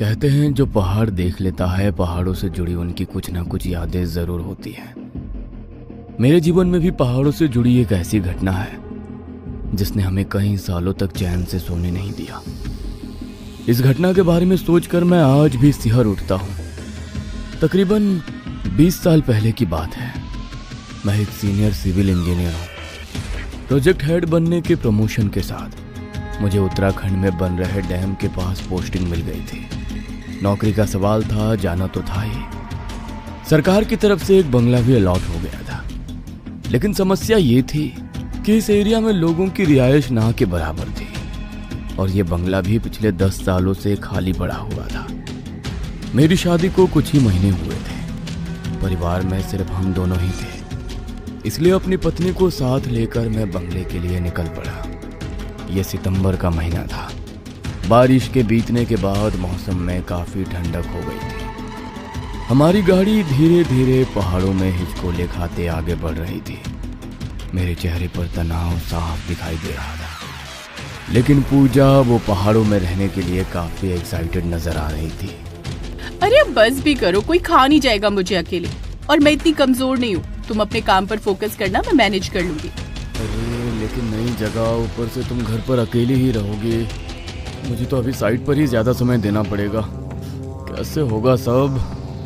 कहते हैं जो पहाड़ देख लेता है पहाड़ों से जुड़ी उनकी कुछ ना कुछ यादें जरूर होती हैं। मेरे जीवन में भी पहाड़ों से जुड़ी एक ऐसी घटना है जिसने हमें कई सालों तक चैन से सोने नहीं दिया। इस घटना के बारे में सोचकर मैं आज भी सिहर उठता हूँ। तकरीबन 20 साल पहले की बात है। मैं एक सीनियर सिविल इंजीनियर हूँ। प्रोजेक्ट हेड बनने के प्रमोशन के साथ मुझे उत्तराखंड में बन रहे डैम के पास पोस्टिंग मिल गई थी। नौकरी का सवाल था, जाना तो था ही। सरकार की तरफ से एक बंगला भी अलॉट हो गया था, लेकिन समस्या ये थी कि इस एरिया में लोगों की रिहाइश ना के बराबर थी और ये बंगला भी पिछले 10 सालों से खाली पड़ा हुआ था। मेरी शादी को कुछ ही महीने हुए थे। परिवार में सिर्फ हम दोनों ही थे, इसलिए अपनी पत्नी को साथ लेकर मैं बंगले के लिए निकल पड़ा। यह सितंबर का महीना था। बारिश के बीतने के बाद मौसम में काफी ठंडक हो गई थी। हमारी गाड़ी धीरे धीरे पहाड़ों में हिचकोले खाते आगे बढ़ रही थी। मेरे चेहरे पर तनाव साफ दिखाई दे रहा था, लेकिन पूजा वो पहाड़ों में रहने के लिए काफी एक्साइटेड नजर आ रही थी। अरे अब बस भी करो, कोई खा नहीं जाएगा मुझे अकेले, और मैं इतनी कमजोर नहीं हूँ। तुम अपने काम पर फोकस करना, मैं मैनेज कर लूंगी। अरे लेकिन नई जगह, ऊपर से तुम घर पर अकेले ही रहोगे। मुझे तो अभी साइट पर ही ज्यादा समय देना पड़ेगा। कैसे होगा सब?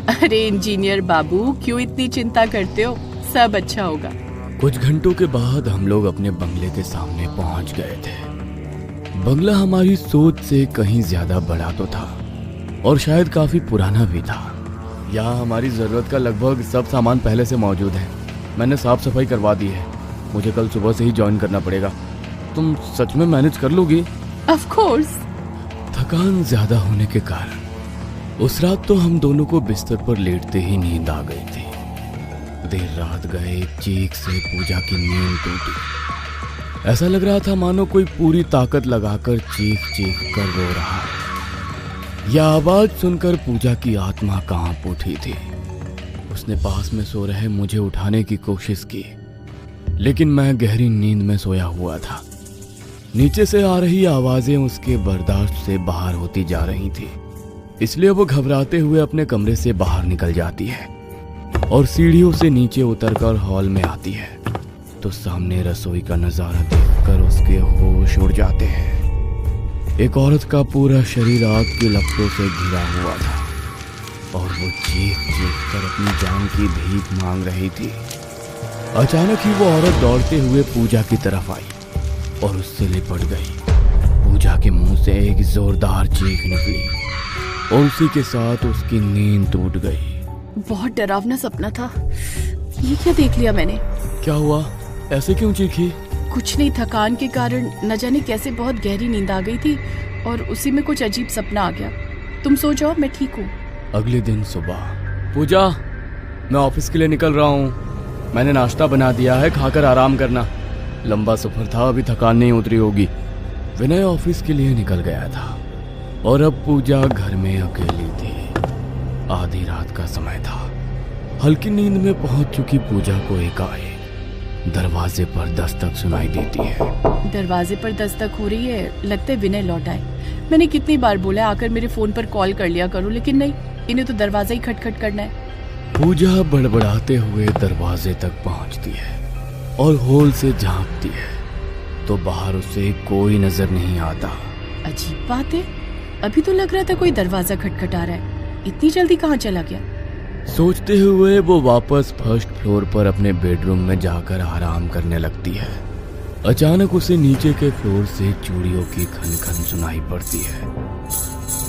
अरे इंजीनियर बाबू, क्यों इतनी चिंता करते हो? सब अच्छा होगा। कुछ घंटों के बाद हम लोग अपने बंगले के सामने पहुंच गए थे। बंगला हमारी सोच से कहीं ज्यादा बड़ा तो था और शायद काफी पुराना भी था। यहाँ हमारी जरूरत का लगभग सब सामान पहले से मौजूद है। मैंने साफ सफाई करवा दी है। मुझे कल सुबह से ही ज्वाइन करना पड़ेगा। तुम सच में मैनेज कर लोगी? Of course. थकान ज्यादा होने के कारण उस रात तो हम दोनों को बिस्तर पर लेटते ही नींद आ गई थी। देर रात गए चीख से पूजा की नींद टूटी। ऐसा लग रहा था मानो कोई पूरी ताकत लगाकर चीख चीख कर रो रहा है। यह आवाज सुनकर पूजा की आत्मा कांप उठी थी। उसने पास में सो रहे मुझे उठाने की कोशिश की, लेकिन मैं गहरी नींद में सोया हुआ था। नीचे से आ रही आवाजें उसके बर्दाश्त से बाहर होती जा रही थी, इसलिए वो घबराते हुए अपने कमरे से बाहर निकल जाती है और सीढ़ियों से नीचे उतरकर हॉल में आती है तो सामने रसोई का नजारा देखकर उसके होश उड़ जाते हैं। एक औरत का पूरा शरीर आग की लपटों से घिरा हुआ था और वो चीख चीख कर अपनी जान की भीख मांग रही थी। अचानक ही वो औरत दौड़ते हुए पूजा की तरफ आई और उससे लिपट गई। पूजा के मुंह से एक जोरदार चीख निकली और उसी के साथ उसकी नींद टूट गई। बहुत डरावना सपना था। ये क्या देख लिया मैंने? क्या हुआ? ऐसे क्यों चीखी? कुछ नहीं, थकान के कारण न जाने कैसे बहुत गहरी नींद आ गई थी और उसी में कुछ अजीब सपना आ गया। तुम सो जाओ, मैं ठीक हूँ। अगले दिन सुबह, पूजा मैं ऑफिस के लिए निकल रहा हूँ। मैंने नाश्ता बना दिया है, खाकर आराम करना। लंबा सफर था, अभी थकान नहीं उतरी होगी। विनय ऑफिस के लिए निकल गया था और अब पूजा घर में अकेली थी। आधी रात का समय था। हल्की नींद में पहुंच चुकी पूजा को एकाएक दरवाजे पर दस्तक सुनाई देती है। दरवाजे पर दस्तक हो रही है, लगता है विनय लौट आए। मैंने कितनी बार बोला आकर मेरे फोन पर कॉल कर लिया करो, लेकिन नहीं, इन्हें तो दरवाजा ही खटखट करना है। पूजा बड़बड़ाते हुए दरवाजे तक पहुंचती है और होल से झांकती है तो बाहर उसे कोई नजर नहीं आता। अजीब बात है, अभी तो लग रहा था कोई दरवाजा खटखटा रहा है। इतनी जल्दी कहाँ चला गया? सोचते हुए वो वापस फर्स्ट फ्लोर पर अपने बेडरूम में जाकर आराम करने लगती है। अचानक उसे नीचे के फ्लोर से चूड़ियों की खन खन सुनाई पड़ती है।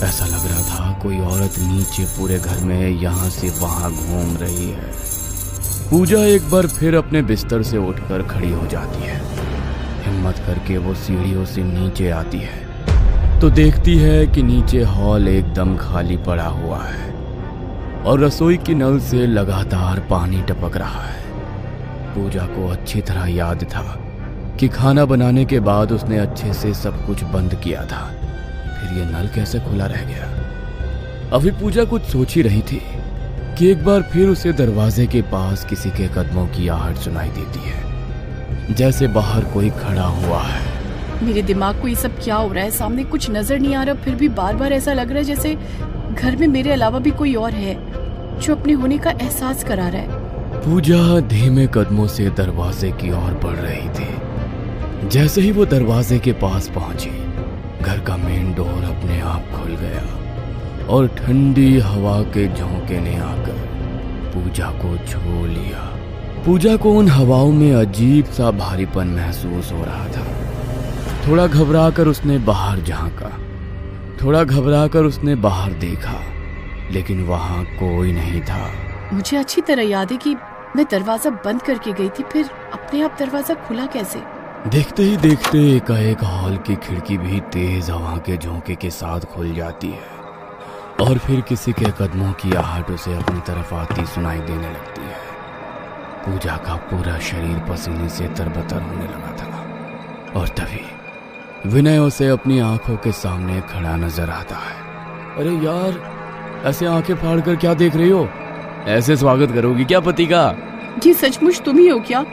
ऐसा लग रहा था कोई औरत नीचे पूरे घर में यहाँ से वहां घूम रही है। पूजा एक बार फिर अपने बिस्तर से उठकर खड़ी हो जाती है। हिम्मत करके वो सीढ़ियों से नीचे आती है तो देखती है कि नीचे हॉल एकदम खाली पड़ा हुआ है और रसोई की नल से लगातार पानी टपक रहा है। पूजा को अच्छी तरह याद था कि खाना बनाने के बाद उसने अच्छे से सब कुछ बंद किया था, फिर ये नल कैसे खुला रह गया? अभी पूजा कुछ सोच ही रही थी कि एक बार फिर उसे दरवाजे के पास किसी के कदमों की आहट सुनाई देती है, जैसे बाहर कोई खड़ा हुआ है। मेरे दिमाग को ये सब क्या हो रहा है? सामने कुछ नजर नहीं आ रहा, फिर भी बार बार ऐसा लग रहा है जैसे घर में मेरे अलावा भी कोई और है जो अपने होने का एहसास करा रहा है। पूजा धीमे कदमों से दरवाजे की ओर बढ़ रही थी। जैसे ही वो दरवाजे के पास पहुंची, घर का मेन डोर अपने आप खुल गया और ठंडी हवा के झोंके ने आकर पूजा को छू लिया। पूजा को उन हवाओं में अजीब सा भारीपन महसूस हो रहा था। थोड़ा घबरा कर उसने बाहर झांका, थोड़ा घबरा कर उसने बाहर देखा, लेकिन वहां कोई नहीं था। मुझे अच्छी तरह याद है कि मैं दरवाजा बंद करके गई थी, फिर अपने आप दरवाजा खुला कैसे? देखते ही देखते एकाएक हॉल की खिड़की भी तेज हवा के झोंके के साथ खुल जाती है और फिर किसी के कदमों की आहट उसे अपनी तरफ आती सुनाई देने लगती है। पूजा का पूरा शरीर पसीने से तरबतर होने लगा था और तभी विनय उसे अपनी आंखों के सामने खड़ा नजर आता है। अरे यार, ऐसे आंखें फाड़ कर क्या देख रही हो? ऐसे स्वागत करोगी क्या पति का? ये सचमुच तुम ही हो क्या?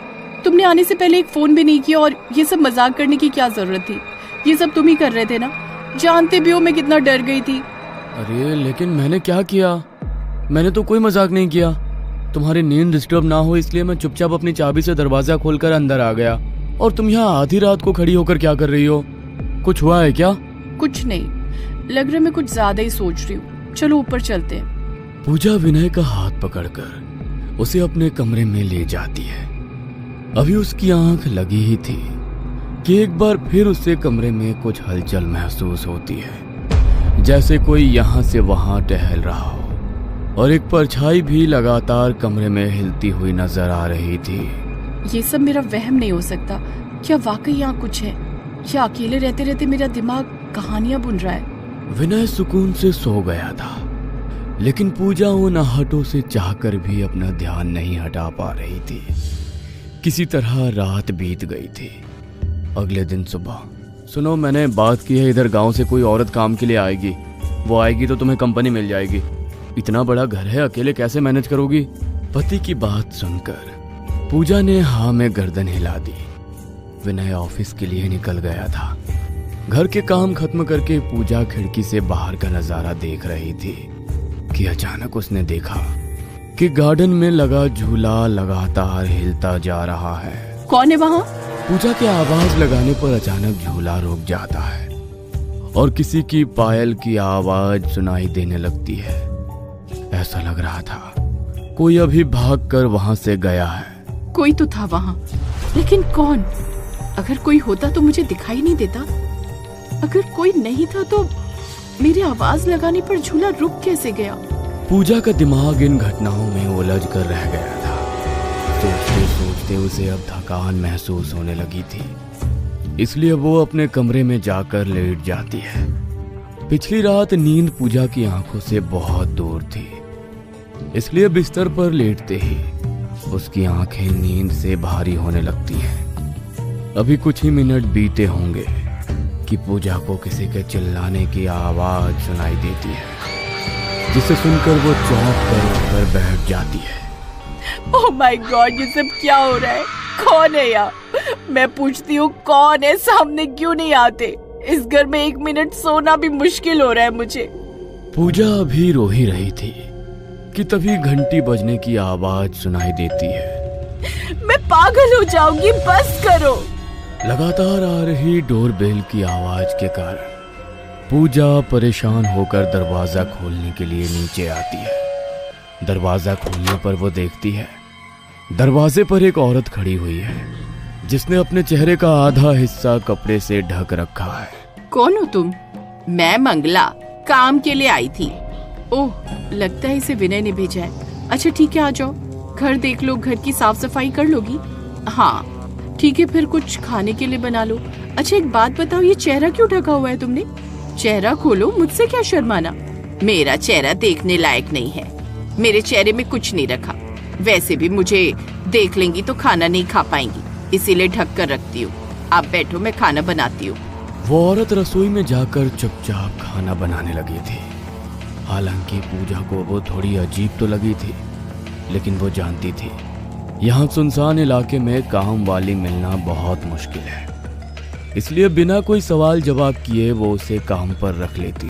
तुमने आने से पहले एक फोन भी नहीं किया और ये सब मजाक करने की क्या जरूरत थी? ये सब तुम ही कर रहे थे ना? जानते भी हो मैं कितना डर गई थी। अरे लेकिन मैंने क्या किया? मैंने तो कोई मजाक नहीं किया। तुम्हारी नींद डिस्टर्ब ना हो इसलिए मैं चुपचाप अपनी चाबी से दरवाजा खोलकर अंदर आ गया। और तुम यहाँ आधी रात को खड़ी होकर क्या कर रही हो? कुछ हुआ है क्या? कुछ नहीं, लग रहा मैं कुछ ज्यादा ही सोच रही हूँ। चलो ऊपर चलते हैं। पूजा विनय का हाथ पकड़कर उसे अपने कमरे में ले जाती है। अभी उसकी आंख लगी ही थी कि एक बार फिर उससे कमरे में कुछ हलचल महसूस होती है, जैसे कोई यहाँ से वहां टहल रहा हो और एक परछाई भी लगातार कमरे में हिलती हुई नजर आ रही थी। ये सब मेरा वहम नहीं हो सकता। क्या वाकई यहाँ कुछ है? क्या अकेले रहते रहते मेरा दिमाग कहानियां बुन रहा है? विनय सुकून से सो गया था, लेकिन पूजा उन आहटों से चाहकर भी अपना ध्यान नहीं हटा पा रही थी। किसी तरह रात बीत गई थी। अगले दिन सुबह, सुनो मैंने बात की है, इधर गांव से कोई औरत काम के लिए आएगी। वो आएगी तो तुम्हें कंपनी मिल जाएगी। इतना बड़ा घर है, अकेले कैसे मैनेज करोगी? पति की बात सुनकर पूजा ने हाँ में गर्दन हिला दी। विनय ऑफिस के लिए निकल गया था। घर के काम खत्म करके पूजा खिड़की से बाहर का नजारा देख रही थी कि अचानक उसने देखा कि गार्डन में लगा झूला लगातार हिलता जा रहा है। कौन है वहाँ? पूजा के आवाज लगाने पर अचानक झूला रुक जाता है और किसी की पायल की आवाज सुनाई देने लगती है। ऐसा लग रहा था कोई अभी भागकर वहां से गया है। कोई तो था वहाँ, लेकिन कौन? अगर कोई होता तो मुझे दिखाई नहीं देता। अगर कोई नहीं था तो मेरी आवाज लगाने पर झूला रुक कैसे गया? पूजा का दिमाग इन घटनाओं में उलझ कर रह गया था। सोचते सोचते उसे अब थकान महसूस होने लगी थी, इसलिए वो अपने कमरे में जाकर लेट जाती है। पिछली रात नींद पूजा की आंखों से बहुत दूर थी, इसलिए बिस्तर पर लेटते ही उसकी आंखें नींद से भारी होने लगती हैं। अभी कुछ ही मिनट बीते होंगे कि पूजा को किसी के चिल्लाने की आवाज सुनाई देती है, जिसे सुनकर वो चौंक कर उठकर बैठ जाती है। ओह माय गॉड, ये सब क्या हो रहा है? कौन है यहाँ? मैं पूछती हूँ कौन है? सामने क्यों नहीं आते? इस घर में एक मिनट सोना भी मुश्किल हो रहा है मुझे। पूजा अभी रो ही रही थी कि तभी घंटी बजने की आवाज सुनाई देती है। मैं पागल हो जाऊंगी, बस करो। लगातार आ रही डोरबेल की आवाज के कारण पूजा परेशान होकर दरवाजा खोलने के लिए नीचे आती है। दरवाजा खोलने पर वो देखती है दरवाजे पर एक औरत खड़ी हुई है, जिसने अपने चेहरे का आधा हिस्सा कपड़े से ढक रखा है। कौन हो तुम? मैं मंगला, काम के लिए आई थी। ओह, लगता है इसे विनय ने भेजा है। अच्छा ठीक है, आ जाओ, घर देख लो, घर की साफ सफाई कर लोगी? हाँ ठीक है, फिर कुछ खाने के लिए बना लो। अच्छा एक बात बताओ, ये चेहरा क्यों ढका हुआ है तुमने? चेहरा खोलो, मुझसे क्या शर्माना। मेरा चेहरा देखने लायक नहीं है, मेरे चेहरे में कुछ नहीं रखा। वैसे भी मुझे देख लेंगी तो खाना नहीं खा पाएंगी, इसीलिए ढक कर रखती हूँ। आप बैठो, मैं खाना बनाती हूँ। वो औरत रसोई में जाकर चुपचाप खाना बनाने लगी थी। हालांकि पूजा को वो थोड़ी अजीब तो लगी थी, लेकिन वो जानती थी यहाँ सुनसान इलाके में काम वाली मिलना बहुत मुश्किल है, इसलिए बिना कोई सवाल जवाब किए वो उसे काम पर रख लेती।